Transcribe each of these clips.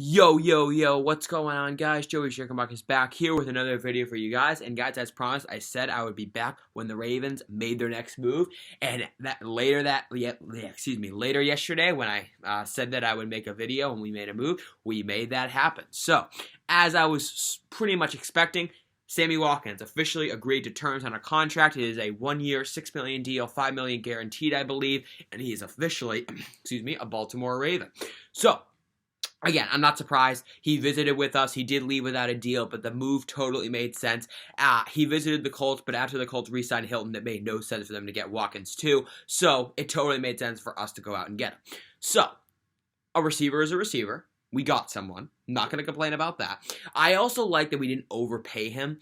Yo, what's going on, guys? Joey Schickenbach is back here with another video for you guys. And guys, as promised, I said I would be back when the Ravens made their next move. And later yesterday, when I said that I would make a video and we made a move, we made that happen. So, as I was pretty much expecting, Sammy Watkins officially agreed to terms on a contract. It is a 1-year, $6 million deal, $5 million guaranteed, I believe, and he is officially, a Baltimore Raven. So, again, I'm not surprised. He visited with us. He did leave without a deal, but the move totally made sense. He visited the Colts, but after the Colts re-signed Hilton, it made no sense for them to get Watkins too. So it totally made sense for us to go out and get him. So, a receiver is a receiver. We got someone. Not going to complain about that. I also like that we didn't overpay him.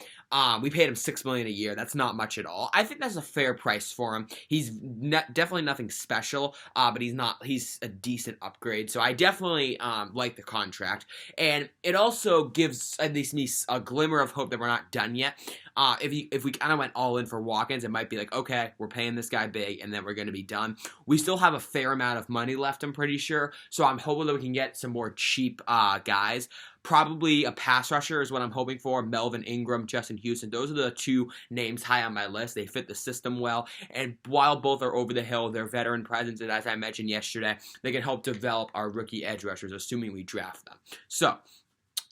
We paid him $6 million a year. That's not much at all. I think that's a fair price for him. He's definitely nothing special, but he's a decent upgrade. So I definitely like the contract. And it also gives at least me a glimmer of hope that we're not done yet. If we kind of went all in for Watkins, it might be like, okay, we're paying this guy big, and then we're going to be done. We still have a fair amount of money left, I'm pretty sure. So I'm hoping that we can get some more cheap guys. Probably a pass rusher is what I'm hoping for. Melvin Ingram, Justin Houston. Those are the two names high on my list. They fit the system well. And while both are over the hill, they're veteran presence. And as I mentioned yesterday, they can help develop our rookie edge rushers, assuming we draft them. So,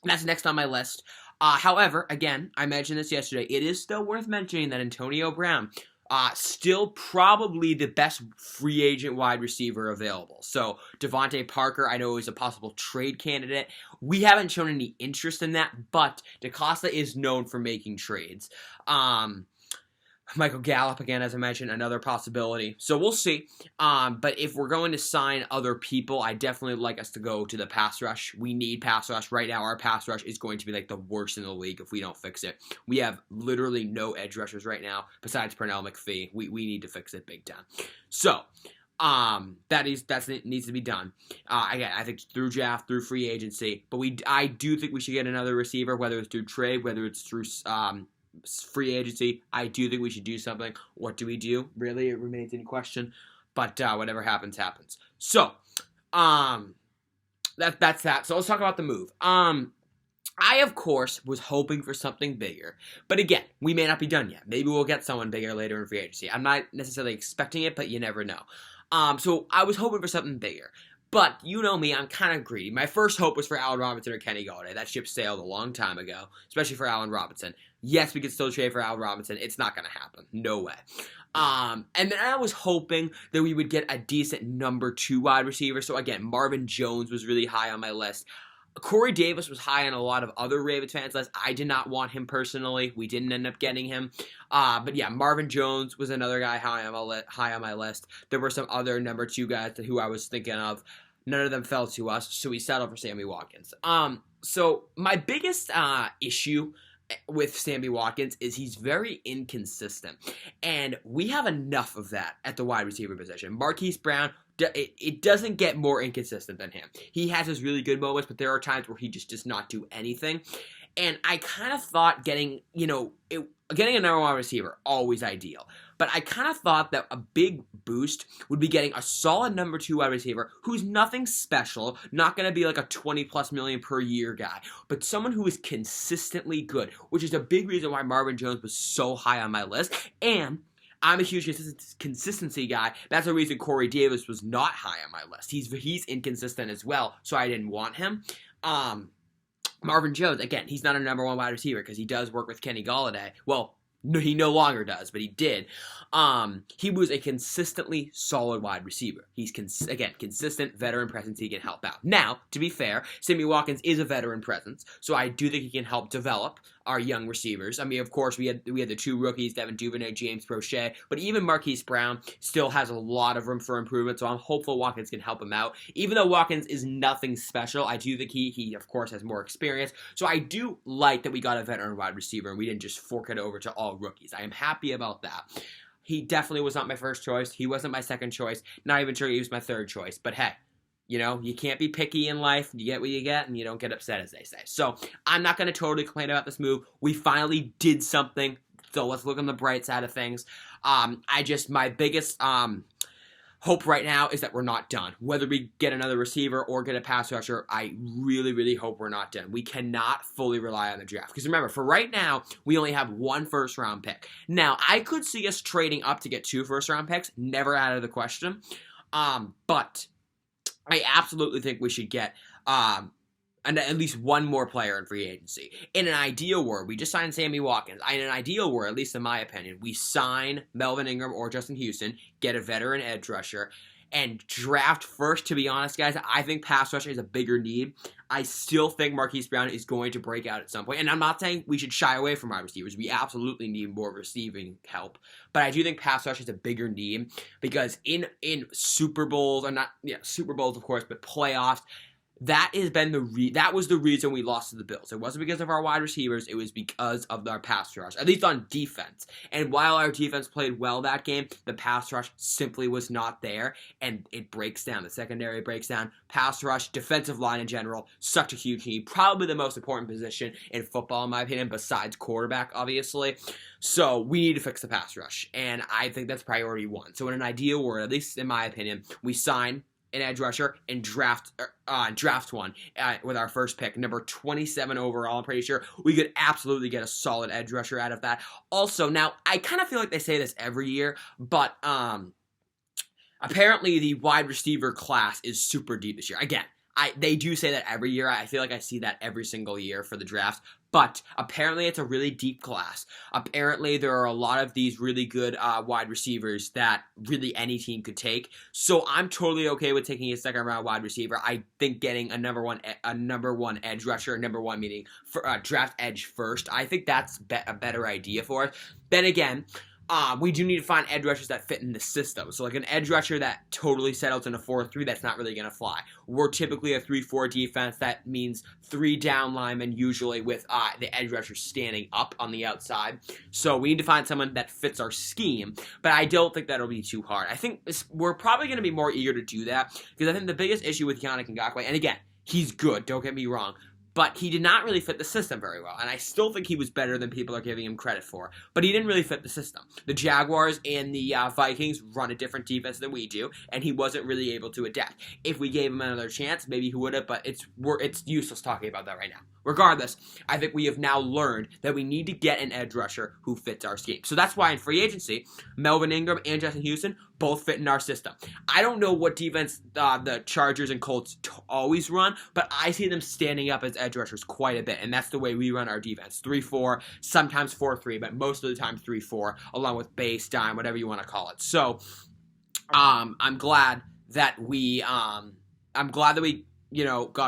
that's next on my list. However, again, I mentioned this yesterday. It is still worth mentioning that Antonio Brown, still probably the best free agent wide receiver available. So, Devontae Parker, I know is a possible trade candidate. We haven't shown any interest in that, but DeCosta is known for making trades. Michael Gallup, again, as I mentioned, another possibility. So we'll see. But if we're going to sign other people, I definitely like us to go to the pass rush. We need pass rush. Right now, our pass rush is going to be like the worst in the league if we don't fix it. We have literally no edge rushers right now besides Pernell McPhee. We need to fix it big time. So, that needs to be done. Again, I think through draft, through free agency. But I do think we should get another receiver, whether it's through trade, whether it's through free agency. I do think we should do something. What do we do? Really, it remains in question. But whatever happens, happens. So, that's that. So let's talk about the move. I, of course, was hoping for something bigger. But again, we may not be done yet. Maybe we'll get someone bigger later in free agency. I'm not necessarily expecting it, but you never know. So I was hoping for something bigger. But you know me, I'm kind of greedy. My first hope was for Allen Robinson or Kenny Golladay. That ship sailed a long time ago, especially for Allen Robinson. Yes, we could still trade for Allen Robinson. It's not going to happen. No way. And then I was hoping that we would get a decent number 2 wide receiver. So again, Marvin Jones was really high on my list. Corey Davis was high on a lot of other Ravens fans' lists. I did not want him personally. We didn't end up getting him. But yeah, Marvin Jones was another guy high on my list. There were some other number 2 guys who I was thinking of. None of them fell to us, so we settled for Sammy Watkins. So my biggest issue with Sammy Watkins is he's very inconsistent. And we have enough of that at the wide receiver position. Marquise Brown, it doesn't get more inconsistent than him. He has his really good moments, but there are times where he just does not do anything. And I kind of thought getting a number 1 receiver, always ideal. But I kind of thought that a big boost would be getting a solid number 2 wide receiver who's nothing special, not going to be like a 20+ million per year guy, but someone who is consistently good, which is a big reason why Marvin Jones was so high on my list. And I'm a huge consistency guy. That's the reason Corey Davis was not high on my list. He's inconsistent as well, so I didn't want him. Marvin Jones, again, he's not a number 1 wide receiver because he does work with Kenny Golladay. Well, no, he no longer does, but he did. He was a consistently solid wide receiver. He's, consistent veteran presence. He can help out. Now, to be fair, Sammy Watkins is a veteran presence, so I do think he can help develop our young receivers. I mean, of course, we had the 2 rookies, Devin Duvernay, James Prochet, but even Marquise Brown still has a lot of room for improvement, so I'm hopeful Watkins can help him out. Even though Watkins is nothing special, I do think he of course, has more experience, so I do like that we got a veteran wide receiver and we didn't just fork it over to all rookies. I am happy about that. He definitely was not my first choice. He wasn't my second choice. Not even sure he was my third choice, but hey, you can't be picky in life. You get what you get, and you don't get upset, as they say. So, I'm not going to totally complain about this move. We finally did something, so let's look on the bright side of things. My biggest hope right now is that we're not done. Whether we get another receiver or get a pass rusher, I really, really hope we're not done. We cannot fully rely on the draft. Because remember, for right now, we only have 1 first-round pick. Now, I could see us trading up to get 2 first-round picks. Never out of the question. But I absolutely think we should get and at least 1 more player in free agency. In an ideal world, we just signed Sammy Watkins. In an ideal world, at least in my opinion, we sign Melvin Ingram or Justin Houston, get a veteran edge rusher, and draft first. To be honest, guys, I think pass rusher is a bigger need. I still think Marquise Brown is going to break out at some point. And I'm not saying we should shy away from wide receivers. We absolutely need more receiving help. But I do think pass rush is a bigger need because in Super Bowls, or not, Super Bowls, of course, but playoffs, that was the reason we lost to the Bills. It wasn't because of our wide receivers. It was because of our pass rush, at least on defense. And while our defense played well that game, the pass rush simply was not there, and it breaks down. The secondary breaks down. Pass rush, defensive line in general, such a huge need. Probably the most important position in football, in my opinion, besides quarterback, obviously. So we need to fix the pass rush, and I think that's priority 1. So in an ideal world, at least in my opinion, we sign an edge rusher and draft one with our first pick, number 27 overall. I'm pretty sure we could absolutely get a solid edge rusher out of that. Also, now I kind of feel like they say this every year, but apparently the wide receiver class is super deep this year. Again, they do say that every year. I feel like I see that every single year for the draft. But apparently it's a really deep class. Apparently there are a lot of these really good wide receivers that really any team could take. So I'm totally okay with taking a second round wide receiver. I think getting a number one edge rusher, number 1 meaning for, draft edge first. I think that's a better idea for us. Then again, we do need to find edge rushers that fit in the system. So like an edge rusher that totally settles in a 4-3, that's not really going to fly. We're typically a 3-4 defense. That means 3 down linemen, usually with the edge rusher standing up on the outside. So we need to find someone that fits our scheme, but I don't think that'll be too hard. I think we're probably going to be more eager to do that because I think the biggest issue with Yannick Ngakoue, and again, he's good, don't get me wrong, but he did not really fit the system very well. And I still think he was better than people are giving him credit for. But he didn't really fit the system. The Jaguars and the Vikings run a different defense than we do, and he wasn't really able to adapt. If we gave him another chance, maybe he would have, but it's useless talking about that right now. Regardless, I think we have now learned that we need to get an edge rusher who fits our scheme. So that's why in free agency, Melvin Ingram and Justin Houston both fit in our system. I don't know what defense the Chargers and Colts always run, but I see them standing up as edge rushers quite a bit, and that's the way we run our defense. 3-4, sometimes 4-3, but most of the time 3-4, along with base, dime, whatever you want to call it. So I'm glad that we got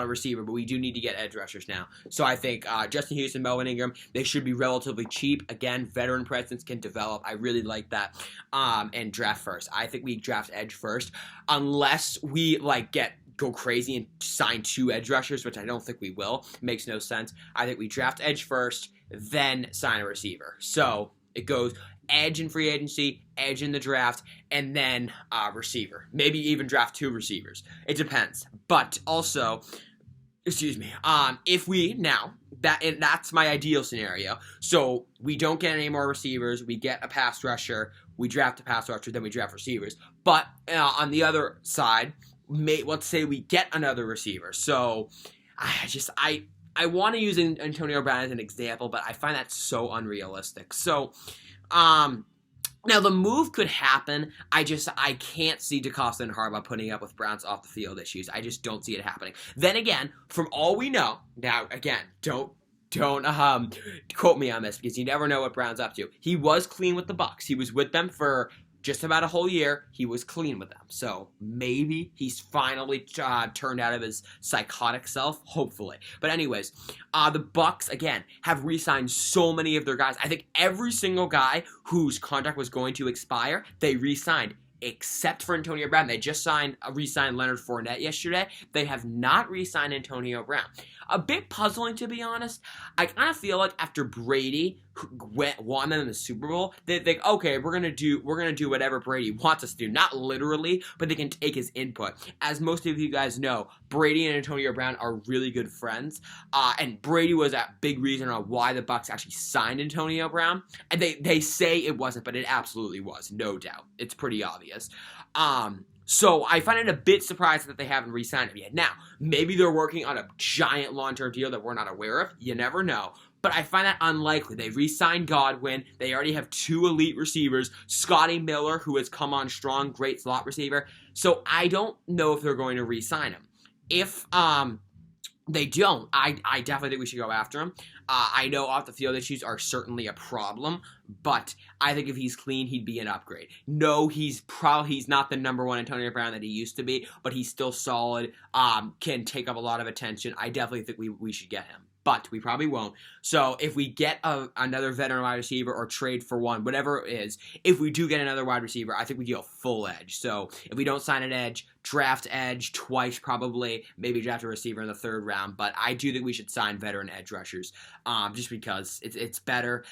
a receiver, but we do need to get edge rushers now. So I think Justin Houston, Melvin Ingram, they should be relatively cheap. Again, veteran presence can develop. I really like that. And draft first. I think we draft edge first, unless we go crazy and sign 2 edge rushers, which I don't think we will. It makes no sense. I think we draft edge first, then sign a receiver. So it goes edge in free agency, edge in the draft, and then receiver. Maybe even draft 2 receivers. It depends. But also, if we now, that's my ideal scenario. So we don't get any more receivers. We get a pass rusher. We draft a pass rusher, then we draft receivers. But on the other side, let's say we get another receiver. So I want to use Antonio Brown as an example, but I find that so unrealistic. So now the move could happen. I can't see DeCosta and Harbaugh putting up with Brown's off the field issues. I just don't see it happening. Then again, from all we know, now again, don't quote me on this because you never know what Brown's up to. He was clean with the Bucs. He was with them for just about a whole year. He was clean with them. So maybe he's finally turned out of his psychotic self, hopefully. But anyways, the Bucs, again, have re-signed so many of their guys. I think every single guy whose contract was going to expire, they re-signed, except for Antonio Brown. They just re-signed Leonard Fournette yesterday. They have not re-signed Antonio Brown. A bit puzzling, to be honest. I kind of feel like after Brady won them in the Super Bowl, they think, okay, we're gonna do whatever Brady wants us to do. Not literally, but they can take his input. As most of you guys know, Brady and Antonio Brown are really good friends, and Brady was a big reason on why the Bucs actually signed Antonio Brown. And they say it wasn't, but it absolutely was, no doubt. It's pretty obvious. So I find it a bit surprising that they haven't re-signed him yet. Now, maybe they're working on a giant long-term deal that we're not aware of. You never know. But I find that unlikely. They re-signed Godwin. They already have 2 elite receivers. Scotty Miller, who has come on strong, great slot receiver. So I don't know if they're going to re-sign him. If they don't, I definitely think we should go after him. I know off the field issues are certainly a problem, but I think if he's clean, he'd be an upgrade. No, he's not the number 1 Antonio Brown that he used to be, but he's still solid, can take up a lot of attention. I definitely think we should get him. But we probably won't. So if we get another veteran wide receiver or trade for one, whatever it is, if we do get another wide receiver, I think we go full edge. So if we don't sign an edge, draft edge twice probably, maybe draft a receiver in the 3rd round. But I do think we should sign veteran edge rushers just because it's better.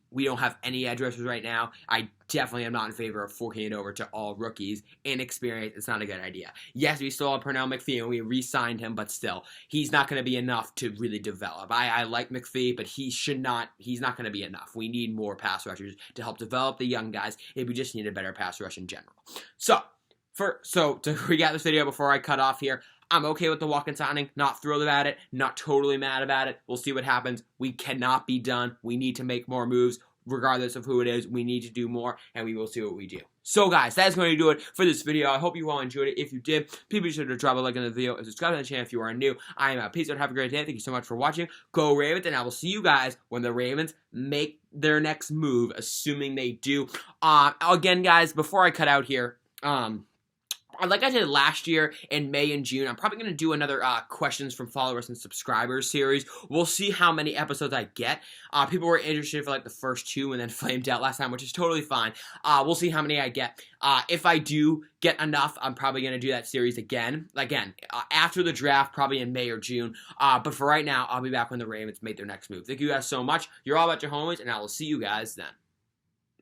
We don't have any edge rushers right now. I definitely am not in favor of forking it over to all rookies. Inexperienced, it's not a good idea. Yes, we still have Pernell McPhee and we re-signed him, but still, he's not going to be enough to really develop. I like McPhee, but he's not going to be enough. We need more pass rushers to help develop the young guys, and we just need a better pass rush in general. So to recap this video before I cut off here, I'm okay with the walk-in signing, not thrilled about it, not totally mad about it. We'll see what happens. We cannot be done. We need to make more moves. Regardless of who it is, we need to do more, and we will see what we do. So, guys, that's going to do it for this video. I hope you all enjoyed it. If you did, please be sure to drop a like on the video and subscribe to the channel if you are new. I am out. Peace out. Have a great day. Thank you so much for watching. Go Ravens, and I will see you guys when the Ravens make their next move, assuming they do. Again, guys, before I cut out here, like I did last year in May and June, I'm probably going to do another questions from followers and subscribers series. We'll see how many episodes I get. People were interested for like the first 2 and then flamed out last time, which is totally fine. We'll see how many I get. If I do get enough, I'm probably going to do that series again. After the draft, probably in May or June. But for right now, I'll be back when the Ravens make their next move. Thank you guys so much. You're all about your homies, and I will see you guys then.